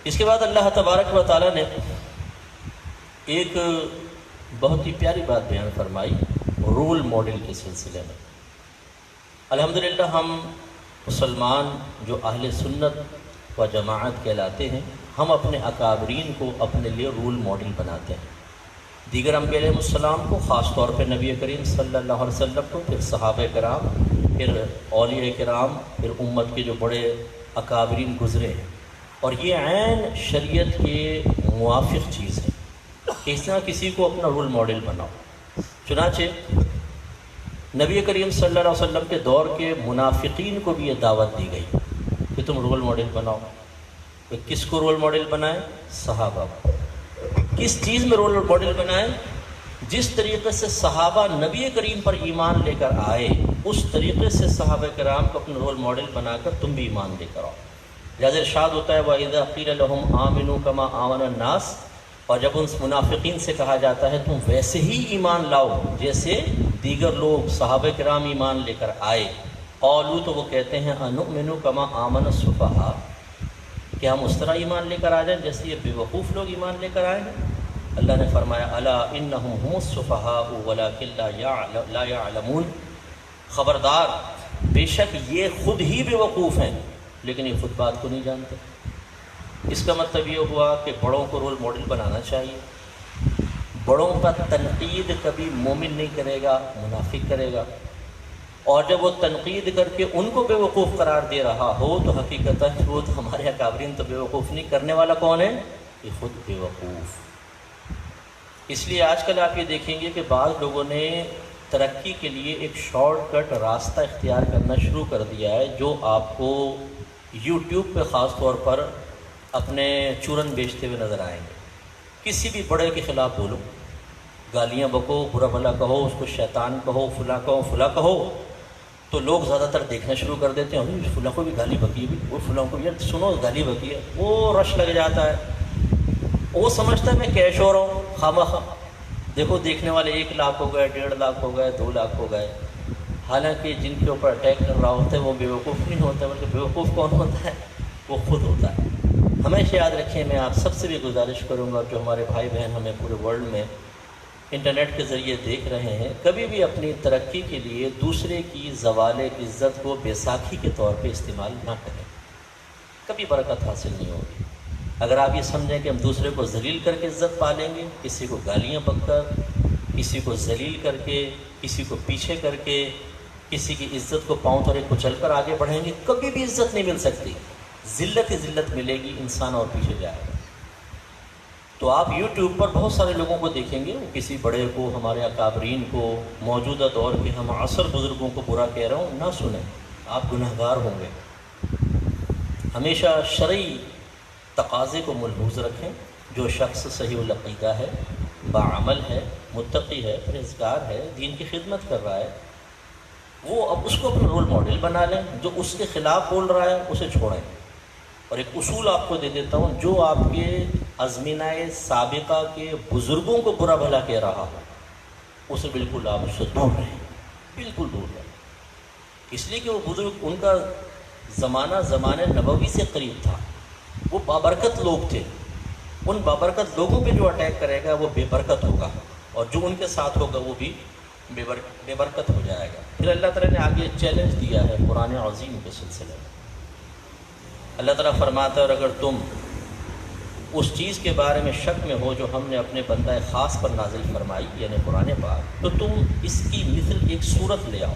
اس کے بعد اللہ تبارک و تعالیٰ نے ایک بہت ہی پیاری بات بیان فرمائی رول ماڈل کے سلسلے میں۔ الحمدللہ ہم مسلمان جو اہل سنت و جماعت کہلاتے ہیں، ہم اپنے اکابرین کو اپنے لیے رول ماڈل بناتے ہیں، دیگر انبیاء علیہ السلام کو، خاص طور پہ نبی کریم صلی اللہ علیہ وسلم کو، پھر صحابہ کرام، پھر اولیاء کرام، پھر امت کے جو بڑے اکابرین گزرے ہیں۔ اور یہ عین شریعت کے موافق چیز ہے کہ اس طرح کسی کو اپنا رول ماڈل بناؤ۔ چنانچہ نبی کریم صلی اللہ علیہ وسلم کے دور کے منافقین کو بھی یہ دعوت دی گئی کہ تم رول ماڈل بناؤ۔ تو کس کو رول ماڈل بنائیں؟ صحابہ کو۔ کس چیز میں رول ماڈل بنائیں؟ جس طریقے سے صحابہ نبی کریم پر ایمان لے کر آئے، اس طریقے سے صحابہ کرام کو اپنا رول ماڈل بنا کر تم بھی ایمان لے کر آؤ۔ لہذا ارشاد ہوتا ہے وَإِذَا قِيلَ لَهُمْ آمِنُوا كَمَا آمَنَ النَّاسُ، اور جب ان منافقین سے کہا جاتا ہے تم ویسے ہی ایمان لاؤ جیسے دیگر لوگ صحابہ کرام ایمان لے کر آئے، قالوا، تو وہ کہتے ہیں أَنُؤْمِنُ كَمَا آمَنَ السُّفَهَاءُ، کہ ہم اس طرح ایمان لے کر آ جائیں جیسے یہ بے وقوف لوگ ایمان لے کر آئے ہیں۔ اللہ نے فرمایا الا انہم هم السفہاء ولکن لا یعلمون، خبردار بے شک یہ خود ہی بے وقوف ہیں لیکن یہ خود بات کو نہیں جانتے۔ اس کا مطلب یہ ہوا کہ بڑوں کو رول ماڈل بنانا چاہیے۔ بڑوں کا تنقید کبھی مومن نہیں کرے گا، منافق کرے گا، اور جب وہ تنقید کر کے ان کو بے وقوف قرار دے رہا ہو تو حقیقتاً وہ تو ہمارے اکابرین تو بے وقوف نہیں، کرنے والا کون ہے؟ یہ خود بے وقوف۔ اس لیے آج کل آپ یہ دیکھیں گے کہ بعض لوگوں نے ترقی کے لیے ایک شارٹ کٹ راستہ اختیار کرنا شروع کر دیا ہے، جو آپ کو یوٹیوب پہ خاص طور پر اپنے چورن بیچتے ہوئے نظر آئیں گے۔ کسی بھی بڑے کے خلاف بولو، گالیاں بکو، برا بھلا کہو، اس کو شیطان کہو، فلاں کہو، فلاں کہو، تو لوگ زیادہ تر دیکھنا شروع کر دیتے ہیں فلاں کو بھی گالی بکی ہے، وہ فلاں کو بھی یار سنو گالی بکی ہے، وہ رش لگ جاتا ہے، وہ سمجھتا ہے میں کیش ہو رہا ہوں خواہ دیکھو دیکھنے والے 1 لاکھ ہو گئے، 1.5 لاکھ ہو گئے، 2 لاکھ ہو گئے۔ حالانکہ جن کے اوپر اٹیک کر رہا ہوتا ہے وہ بیوقوف نہیں ہوتا، بلکہ بیوقوف کون ہوتا ہے؟ وہ خود ہوتا ہے۔ ہمیشہ یاد رکھیں، میں آپ سب سے بھی گزارش کروں گا جو ہمارے بھائی بہن ہمیں پورے ورلڈ میں انٹرنیٹ کے ذریعے دیکھ رہے ہیں، کبھی بھی اپنی ترقی کے لیے دوسرے کی زوال عزت کو بیساکھی کے طور پہ استعمال نہ کریں، کبھی برکت حاصل نہیں ہوگی۔ اگر آپ یہ سمجھیں کہ ہم دوسرے کو ذلیل کر کے عزت پالیں گے، کسی کو گالیاں بک کر، کسی کو ذلیل کر کے، کسی کو پیچھے کر کے، کسی کی عزت کو پاؤں تلے کچل کر آگے بڑھیں گے، کبھی بھی عزت نہیں مل سکتی، ذلت ہی ذلت ملے گی، انسان اور پیچھے جائے گا۔ تو آپ یوٹیوب پر بہت سارے لوگوں کو دیکھیں گے، کسی بڑے کو، ہمارے اکابرین کو، موجودہ دور کے ہم عصر بزرگوں کو برا کہہ رہا ہوں، نہ سنیں، آپ گناہ گار ہوں گے۔ ہمیشہ شرعی تقاضے کو ملحوظ رکھیں۔ جو شخص صحیح العقیدہ ہے، باعمل ہے، متقی ہے، پرہیزگار ہے، دین کی خدمت کر رہا ہے، وہ اب اس کو اپنا رول ماڈل بنا لیں۔ جو اس کے خلاف بول رہا ہے اسے چھوڑیں۔ اور ایک اصول آپ کو دے دیتا ہوں، جو آپ کے ازمنہ سابقہ کے بزرگوں کو برا بھلا کہہ رہا ہو، اسے بالکل آپ اس سے دور رہیں، بالکل دور رہیں، اس لیے کہ وہ بزرگ، ان کا زمانہ زمانہ نبوی سے قریب تھا، وہ بابرکت لوگ تھے۔ ان بابرکت لوگوں پہ جو اٹیک کرے گا وہ بے برکت ہوگا، اور جو ان کے ساتھ ہوگا وہ بھی بے برکت ہو جائے گا۔ پھر اللہ تعالیٰ نے آگے چیلنج دیا ہے قرآن عظیم کے سلسلے میں۔ اللہ تعالیٰ فرماتا ہے اور اگر تم اس چیز کے بارے میں شک میں ہو جو ہم نے اپنے بندہ خاص پر نازل فرمائی، یعنی قرآن پاک، تو تم اس کی مثل ایک صورت لے آؤ۔